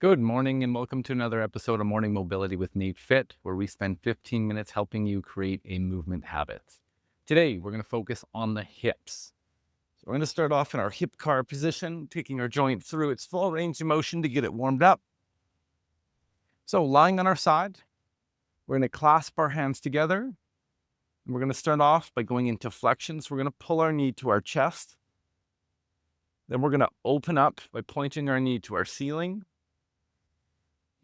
Good morning and welcome to another episode of Morning Mobility with NATEFIT, where we spend 15 minutes helping you create a movement habit. Today, we're going to focus on the hips. So we're going to start off in our hip car position, taking our joint through its full range of motion to get it warmed up. So lying on our side, we're going to clasp our hands together. And we're going to start off by going into flexion. So we're going to pull our knee to our chest. Then we're going to open up by pointing our knee to our ceiling.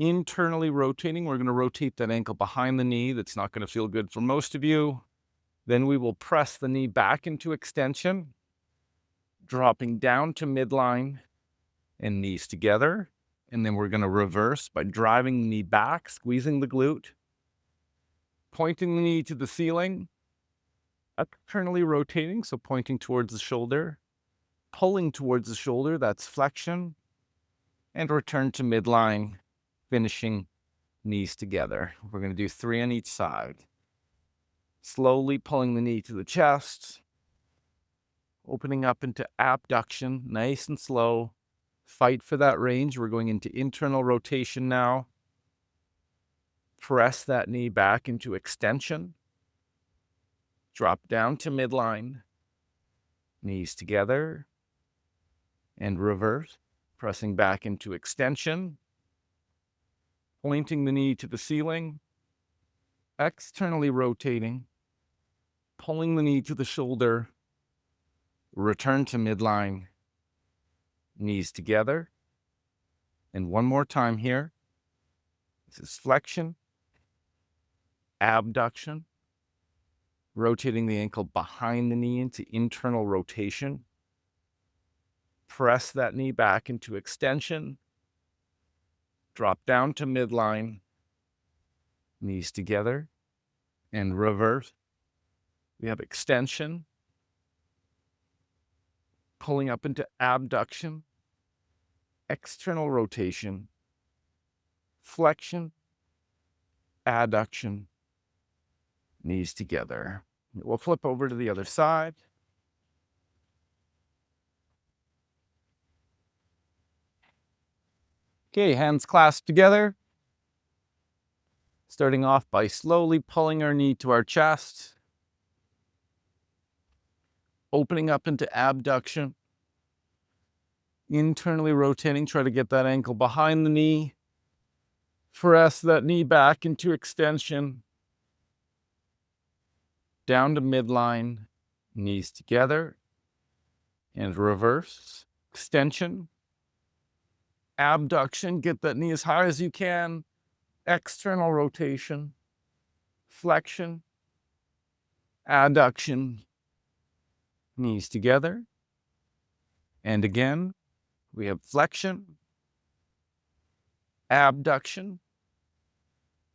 Internally rotating, we're going to rotate that ankle behind the knee. That's not going to feel good for most of you. Then we will press the knee back into extension, dropping down to midline and knees together. And then we're going to reverse by driving the knee back, squeezing the glute, pointing the knee to the ceiling, externally rotating, so pointing towards the shoulder, pulling towards the shoulder, that's flexion, and return to midline, finishing knees together. We're going to do 3 on each side. Slowly pulling the knee to the chest, opening up into abduction, nice and slow. Fight for that range. We're going into internal rotation now. Press that knee back into extension. Drop down to midline, knees together, and reverse. Pressing back into extension. Pointing the knee to the ceiling, externally rotating, pulling the knee to the shoulder, return to midline, knees together. And one more time here. This is flexion, abduction, rotating the ankle behind the knee into internal rotation. Press that knee back into extension. Drop down to midline, knees together, and reverse. We have extension, pulling up into abduction, external rotation, flexion, adduction, knees together. We'll flip over to the other side. Okay, hands clasped together. Starting off by slowly pulling our knee to our chest. Opening up into abduction. Internally rotating, try to get that ankle behind the knee. Press that knee back into extension. Down to midline, knees together. And reverse, extension. Abduction, get that knee as high as you can. External rotation, flexion, adduction, knees together. And again, we have flexion, abduction,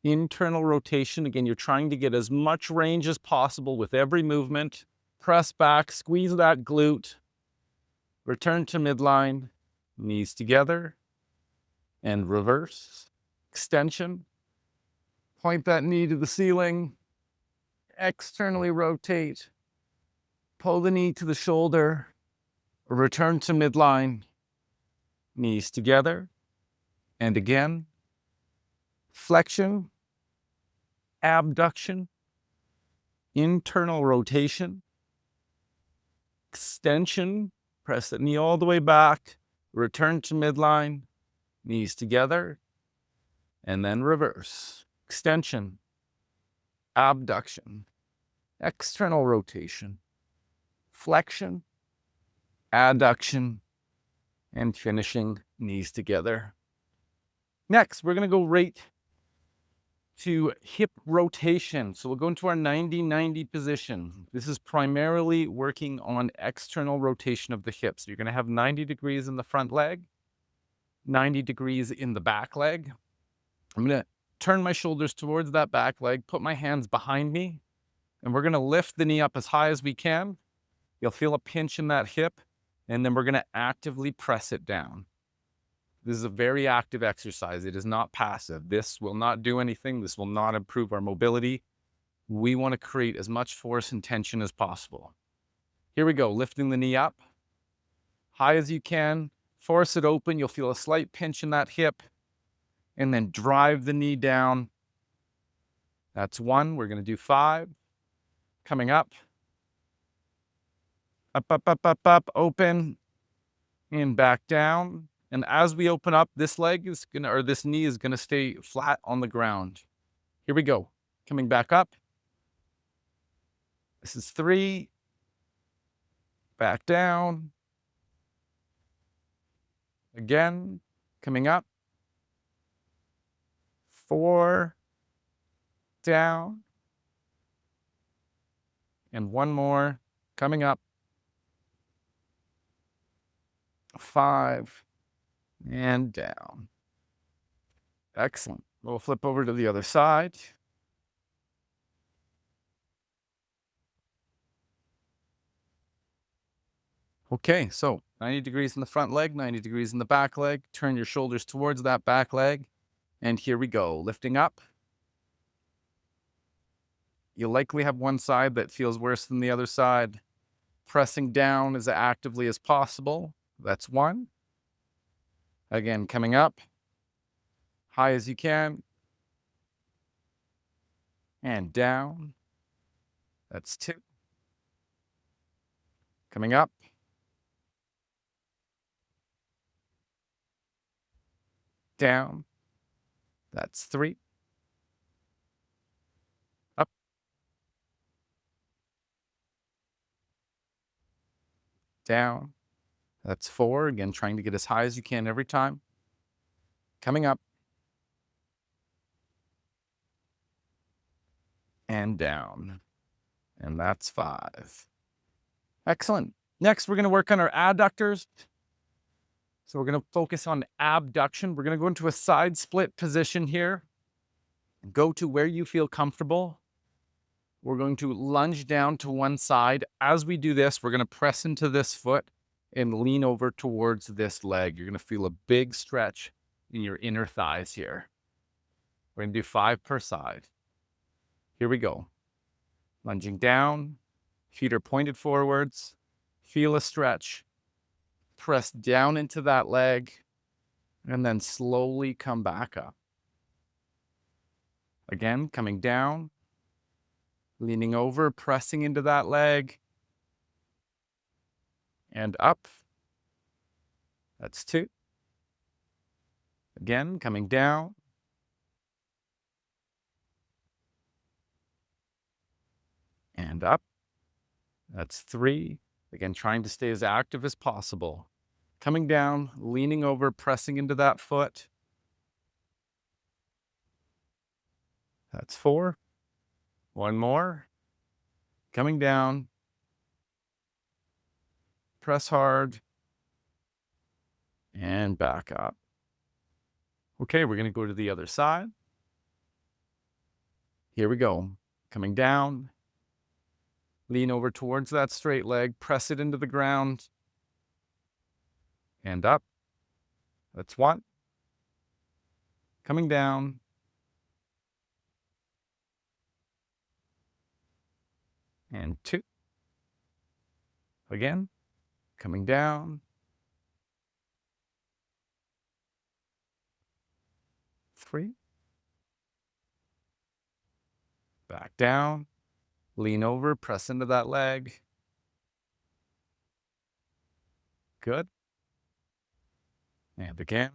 internal rotation. Again, you're trying to get as much range as possible with every movement. Press back, squeeze that glute, return to midline, knees together, and reverse, extension. Point that knee to the ceiling, externally rotate, pull the knee to the shoulder, return to midline, knees together, and again, flexion, abduction, internal rotation, extension, press the knee all the way back, return to midline, knees together, and then reverse, extension, abduction, external rotation, flexion, adduction, and finishing knees together. Next, we're going to go right to hip rotation. So we'll go into our 90-90 position. This is primarily working on external rotation of the hips. You're going to have 90 degrees in the front leg, 90 degrees in the back leg. I'm going to turn my shoulders towards that back leg, put my hands behind me, and we're going to lift the knee up as high as we can. You'll feel a pinch in that hip, and then we're going to actively press it down. This is a very active exercise. It is not passive. This will not do anything. This will not improve our mobility. We want to create as much force and tension as possible. Here we go, lifting the knee up, high as you can. Force it open. You'll feel a slight pinch in that hip. and then drive the knee down. That's 1. We're going to do 5. Coming up. Up, up, up, up, up, open, and back down. And as we open up, this leg is going to, or this knee is going to stay flat on the ground. Here we go. Coming back up. This is 3. Back down. Again, coming up. 4. Down. And 1 more. Coming up. 5. And down. Excellent. We'll flip over to the other side. Okay, so 90 degrees in the front leg, 90 degrees in the back leg. Turn your shoulders towards that back leg. And here we go. Lifting up. You'll likely have one side that feels worse than the other side. Pressing down as actively as possible. That's 1. Again, coming up. High as you can. And down. That's 2. Coming up. Down. That's 3. Up. Down. That's 4. Again, trying to get as high as you can every time. Coming up. And down. And that's 5. Excellent. Next, we're going to work on our adductors. So we're going to focus on abduction. We're going to go into a side split position here. Go to where you feel comfortable. We're going to lunge down to one side. As we do this, we're going to press into this foot and lean over towards this leg. You're going to feel a big stretch in your inner thighs here. We're going to do 5 per side. Here we go. Lunging down, feet are pointed forwards. Feel a stretch. Press down into that leg, and then slowly come back up. Again, coming down, leaning over, pressing into that leg, and up. That's 2. Again, coming down. And up. That's 3. Again, trying to stay as active as possible. Coming down, leaning over, pressing into that foot. That's 4. 1 more. Coming down. Press hard. And back up. Okay, we're going to go to the other side. Here we go. Coming down. Lean over towards that straight leg. Press it into the ground. And up. That's 1. Coming down. And 2. Again. Coming down. 3. Back down. Lean over, press into that leg. Good. And again.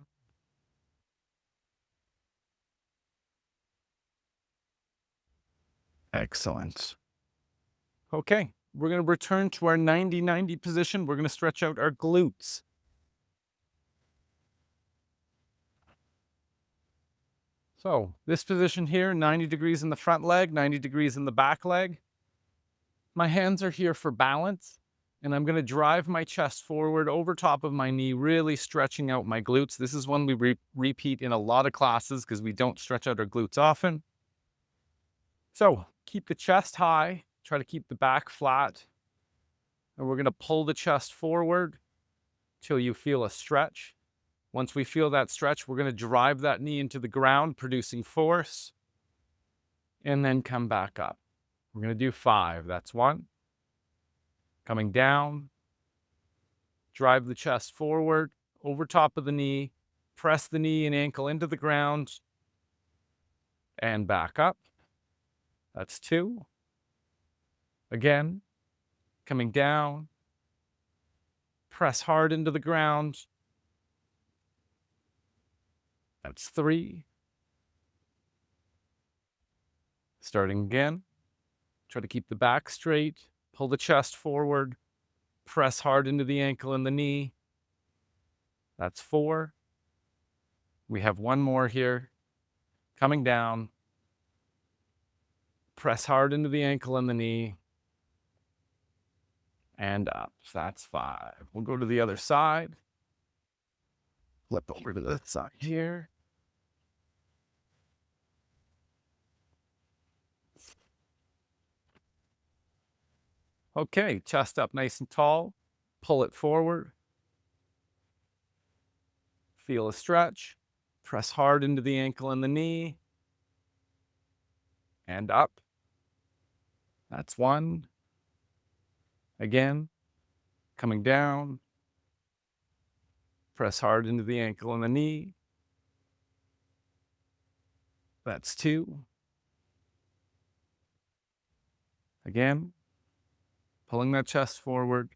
Excellent. Okay, we're going to return to our 90-90 position. We're going to stretch out our glutes. So this position here, 90 degrees in the front leg, 90 degrees in the back leg. My hands are here for balance, and I'm going to drive my chest forward over top of my knee, really stretching out my glutes. This is one we repeat in a lot of classes because we don't stretch out our glutes often. So keep the chest high, try to keep the back flat, and we're going to pull the chest forward till you feel a stretch. Once we feel that stretch, we're going to drive that knee into the ground, producing force, and then come back up. We're going to do 5. That's 1. Coming down, drive the chest forward, over top of the knee, Press the knee and ankle into the ground and back up. That's 2. Again, coming down. Press hard into the ground. That's 3. Starting again. Try to keep the back straight. Pull the chest forward. Press hard into the ankle and the knee. That's 4. We have 1 more here. Coming down. Press hard into the ankle and the knee. And up. That's 5. We'll go to the other side. Flip over to the side here. Okay, chest up nice and tall. Pull it forward. Feel a stretch. Press hard into the ankle and the knee. And up. That's 1. Again, coming down. Press hard into the ankle and the knee. That's 2. Again, pulling that chest forward.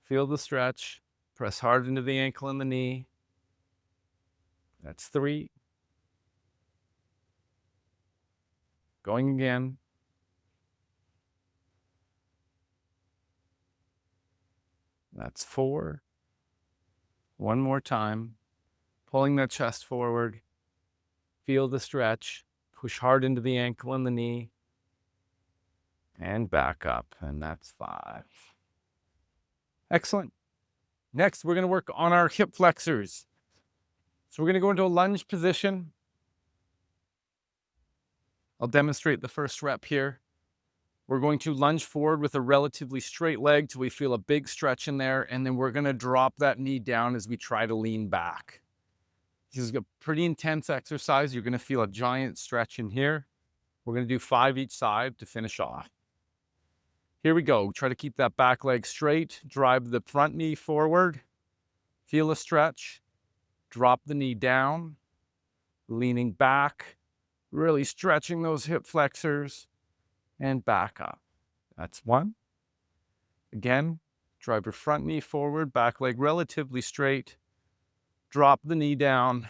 Feel the stretch. Press hard into the ankle and the knee. That's 3. Going again. That's 4. 1 more time. Pulling that chest forward. Feel the stretch. Push hard into the ankle and the knee. And back up. And that's 5. Excellent. Next, we're going to work on our hip flexors. So we're going to go into a lunge position. I'll demonstrate the first rep here. We're going to lunge forward with a relatively straight leg till we feel a big stretch in there, and then we're going to drop that knee down as we try to lean back. This is a pretty intense exercise. You're going to feel a giant stretch in here. We're going to do 5 each side to finish off. Here we go. Try to keep that back leg straight. Drive the front knee forward. Feel a stretch. Drop the knee down. Leaning back. Really stretching those hip flexors. And back up. That's 1. Again, drive your front knee forward. Back leg relatively straight. Drop the knee down.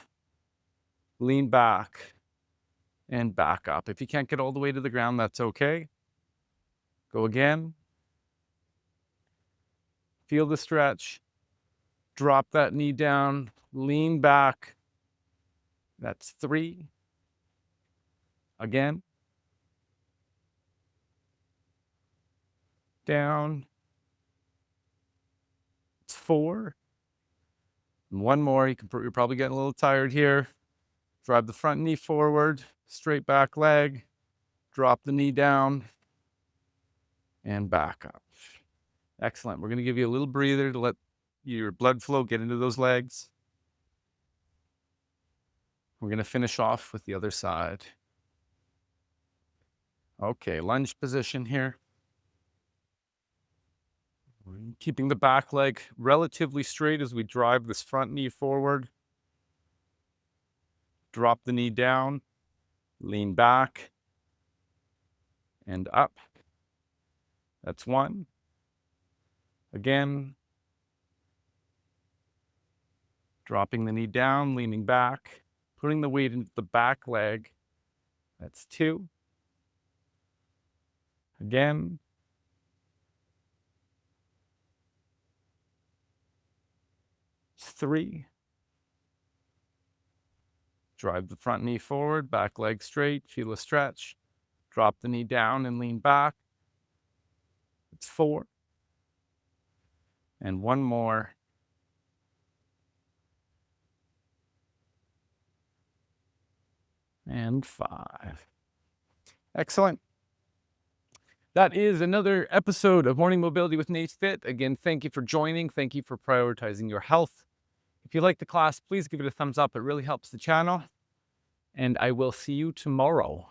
Lean back. And back up. If you can't get all the way to the ground, that's okay. Go again. Feel the stretch. Drop that knee down. Lean back. That's 3. Again. Down. It's 4. And 1 more. You're probably getting a little tired here. Drive the front knee forward. Straight back leg. Drop the knee down. And back up. Excellent. We're going to give you a little breather to let your blood flow get into those legs. We're going to finish off with the other side. Okay, lunge position here. Keeping the back leg relatively straight as we drive this front knee forward. Drop the knee down. Lean back. And up. That's 1. Again. Dropping the knee down, leaning back. Putting the weight into the back leg. That's 2. Again. It's 3. Drive the front knee forward, back leg straight, feel a stretch. Drop the knee down and lean back. It's 4. And 1 more. And 5. Excellent. That is another episode of Morning Mobility with NATEFIT. Again, thank you for joining. Thank you for prioritizing your health. If you like the class, please give it a thumbs up. It really helps the channel. And I will see you tomorrow.